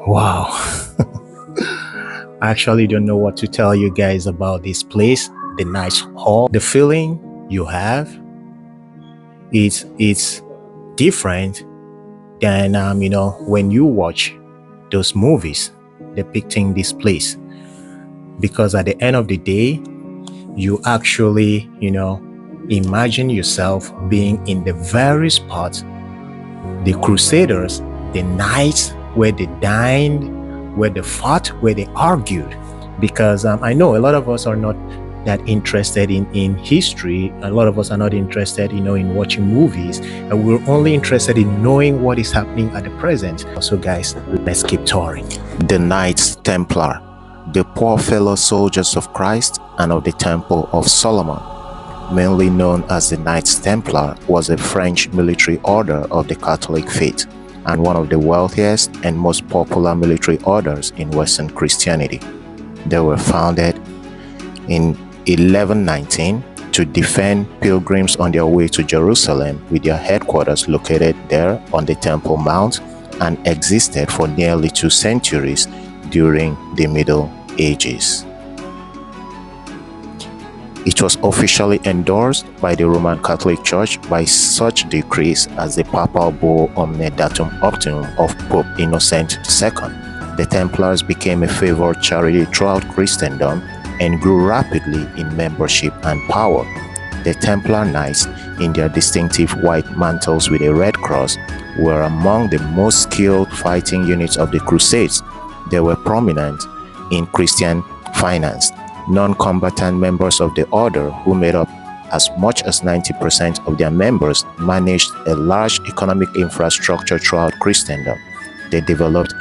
Wow. I actually don't know what to tell you guys about this place, the Knights Hall. The feeling you have, it's different than when you watch those movies depicting this place, because at the end of the day, you actually imagine yourself being in the very spot the Crusaders, the knights, where they dined, where they fought, where they argued. Because I know a lot of us are not that interested in history. A lot of us are not interested in watching movies, and we're only interested in knowing what is happening at the present. So guys, let's keep touring. The Knights Templar, the poor fellow soldiers of Christ and of the Temple of Solomon, mainly known as the Knights Templar, was a French military order of the Catholic faith and one of the wealthiest and most popular military orders in Western Christianity. They were founded in 1119 to defend pilgrims on their way to Jerusalem, with their headquarters located there on the Temple Mount, and existed for nearly 2 centuries during the Middle Ages. It was officially endorsed by the Roman Catholic Church by such decrees as the Papal Bull Omne Datum Optimum of Pope Innocent II. The Templars became a favored charity throughout Christendom and grew rapidly in membership and power. The Templar Knights, in their distinctive white mantles with a red cross, were among the most skilled fighting units of the Crusades. They were prominent in Christian finance. Non-combatant members of the order, who made up as much as 90% of their members, managed a large economic infrastructure throughout Christendom. They developed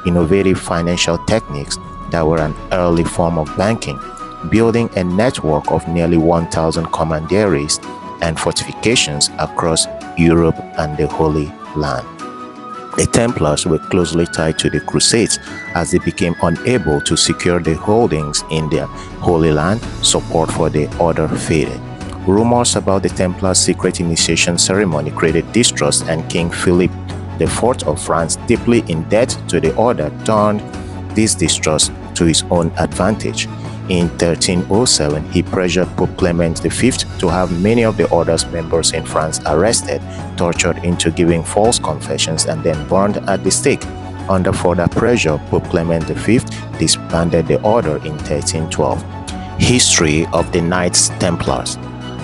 innovative financial techniques that were an early form of banking, building a network of nearly 1,000 commanderies and fortifications across Europe and the Holy Land. The Templars were closely tied to the Crusades as they became unable to secure the holdings in their Holy Land. Support for the order faded. Rumors about the Templars' secret initiation ceremony created distrust, and King Philip IV of France, deeply in debt to the order, turned this distrust to his own advantage. In 1307, he pressured Pope Clement V to have many of the order's members in France arrested, tortured into giving false confessions, and then burned at the stake. Under further pressure, Pope Clement V disbanded the order in 1312. History of the Knights Templars.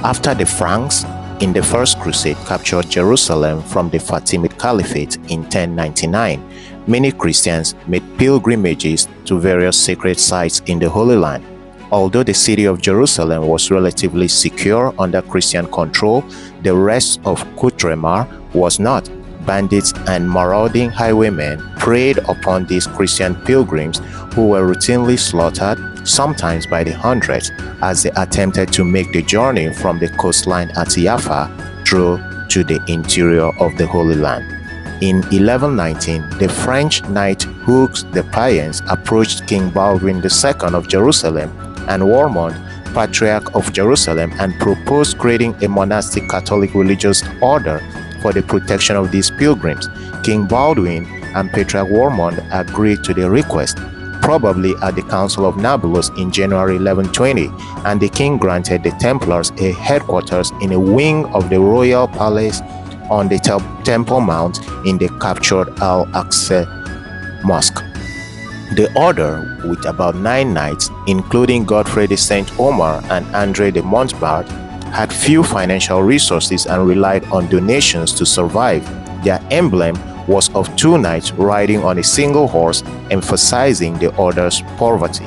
After the Franks, in the First Crusade, captured Jerusalem from the Fatimid Caliphate in 1099, many Christians made pilgrimages to various sacred sites in the Holy Land. Although the city of Jerusalem was relatively secure under Christian control, the rest of Coutremar was not. Bandits and marauding highwaymen preyed upon these Christian pilgrims, who were routinely slaughtered, sometimes by the hundreds, as they attempted to make the journey from the coastline at Jaffa through to the interior of the Holy Land. In 1119, the French knight Hugues de Payens approached King Baldwin II of Jerusalem and Warmond, Patriarch of Jerusalem, and proposed creating a monastic Catholic religious order for the protection of these pilgrims. King Baldwin and Patriarch Warmond agreed to the request, probably at the Council of Nablus in January 1120, and the king granted the Templars a headquarters in a wing of the royal palace on the Temple Mount in the captured Al-Aqsa Mosque. The order, with about 9 knights, including Godfrey de Saint Omer and André de Montbard, had few financial resources and relied on donations to survive. Their emblem was of 2 knights riding on a single horse, emphasizing the order's poverty.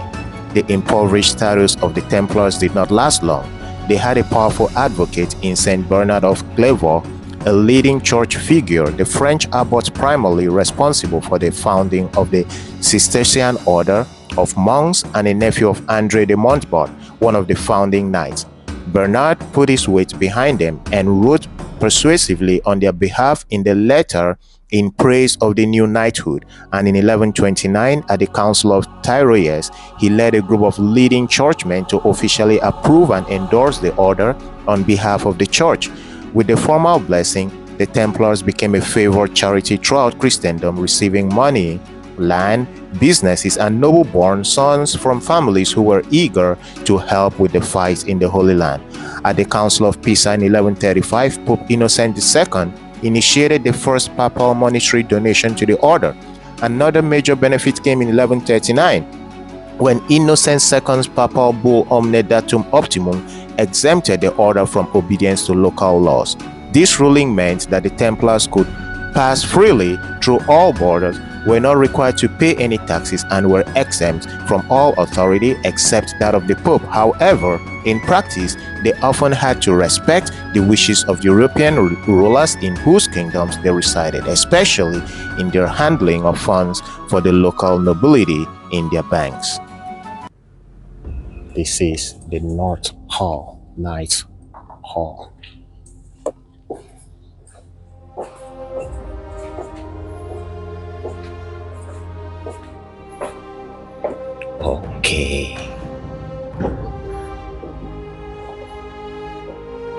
The impoverished status of the Templars did not last long. They had a powerful advocate in Saint Bernard of Clairvaux, a leading church figure, the French abbot primarily responsible for the founding of the Cistercian order of monks, and a nephew of André de Montbard, one of the founding knights. Bernard put his weight behind them and wrote persuasively on their behalf in the letter in praise of the new knighthood, and in 1129, at the Council of Tyroias, he led a group of leading churchmen to officially approve and endorse the order on behalf of the church. With the formal blessing, the Templars became a favored charity throughout Christendom, receiving money, land, businesses, and noble-born sons from families who were eager to help with the fight in the Holy Land. At the Council of Pisa in 1135, Pope Innocent II initiated the first papal monetary donation to the order. Another major benefit came in 1139, when Innocent II's papal bull Omne Datum Optimum exempted the order from obedience to local laws. This ruling meant that the Templars could pass freely through all borders, were not required to pay any taxes, and were exempt from all authority except that of the Pope. However, in practice, they often had to respect the wishes of European rulers in whose kingdoms they resided, especially in their handling of funds for the local nobility in their banks. This is the North Hall, Knights Hall. Okay.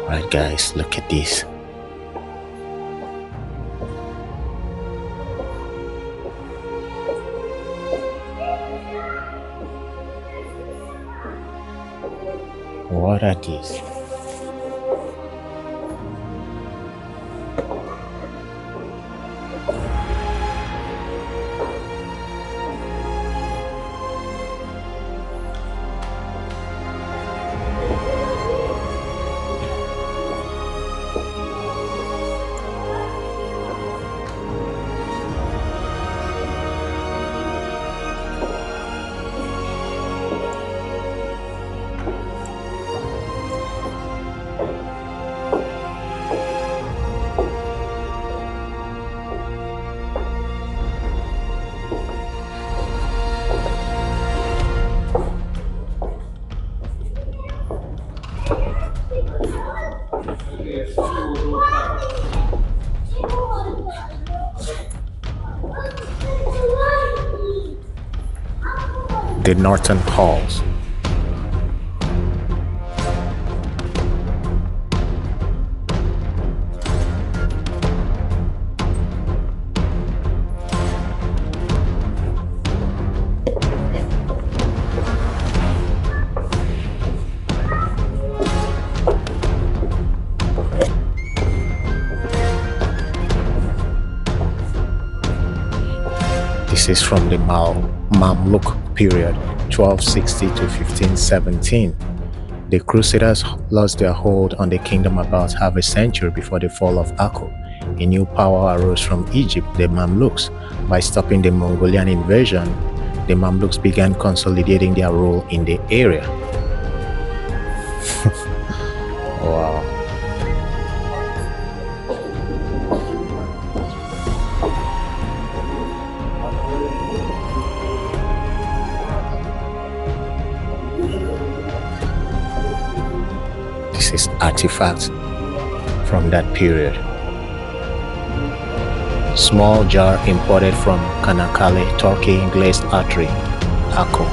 Alright guys, look at this. What are these? The Northern Halls. This is from the Mamluk period, 1260 to 1517. The Crusaders lost their hold on the kingdom about half a century before the fall of Akko. A new power arose from Egypt, the Mamluks. By stopping the Mongolian invasion, the Mamluks began consolidating their rule in the area. Wow. This is artifacts from that period. Small jar imported from Kanakkale, Turkey, glazed artery, Akko.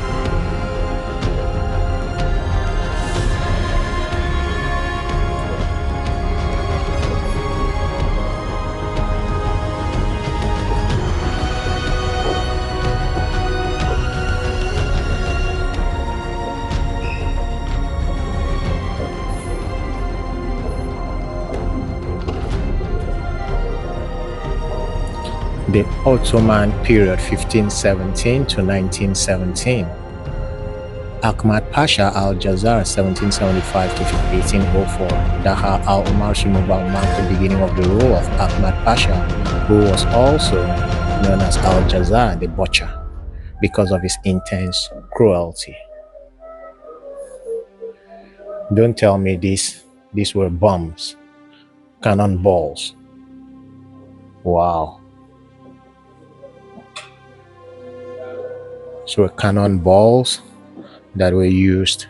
The Ottoman period, 1517 to 1917. Ahmad Pasha al-Jazar, 1775 to 1804. Daha al-Umar Shimubal marked the beginning of the rule of Ahmad Pasha, who was also known as al-Jazar, the butcher, because of his intense cruelty. Don't tell me these were bombs, cannonballs. Wow. So cannonballs that were used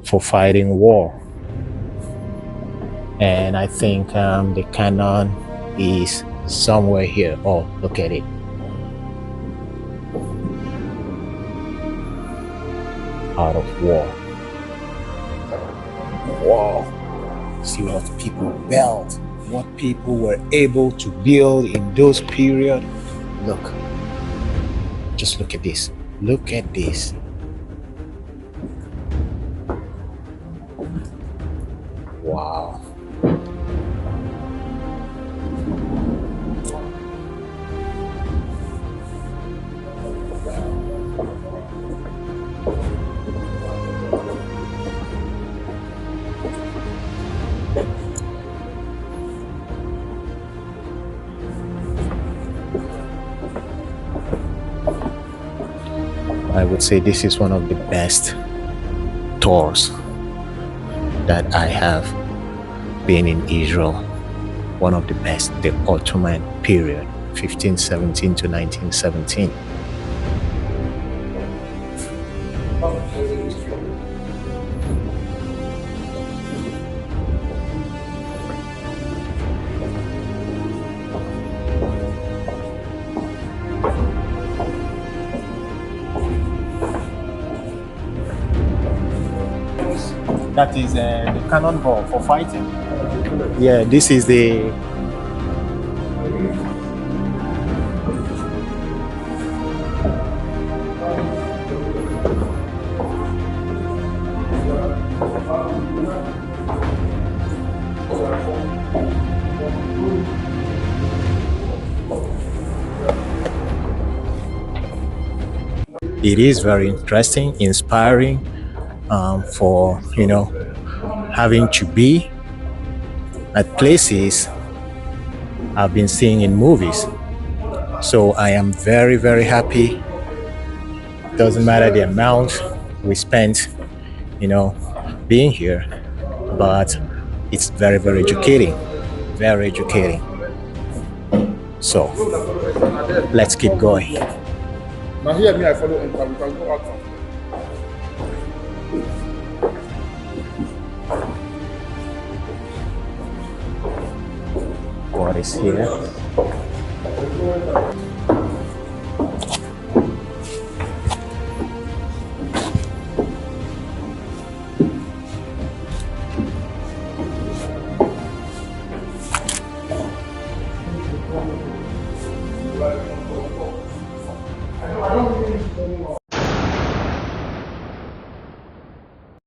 for fighting war. And I think the cannon is somewhere here. Oh, look at it. Out of war. Wow. See what people built, what people were able to build in those period. Look. Just look at this. Look at this. Wow. I would say this is one of the best tours that I have been in Israel. One of the best, the Ottoman period, 1517 to 1917. That is the cannonball for fighting. Yeah, this is the it is very interesting, inspiring, for having to be at places I've been seeing in movies. So I am very, very happy. Doesn't matter the amount we spent, being here, but it's very, very educating. Very educating. So let's keep going. Now here me, I follow enter. We can go out from. What is here?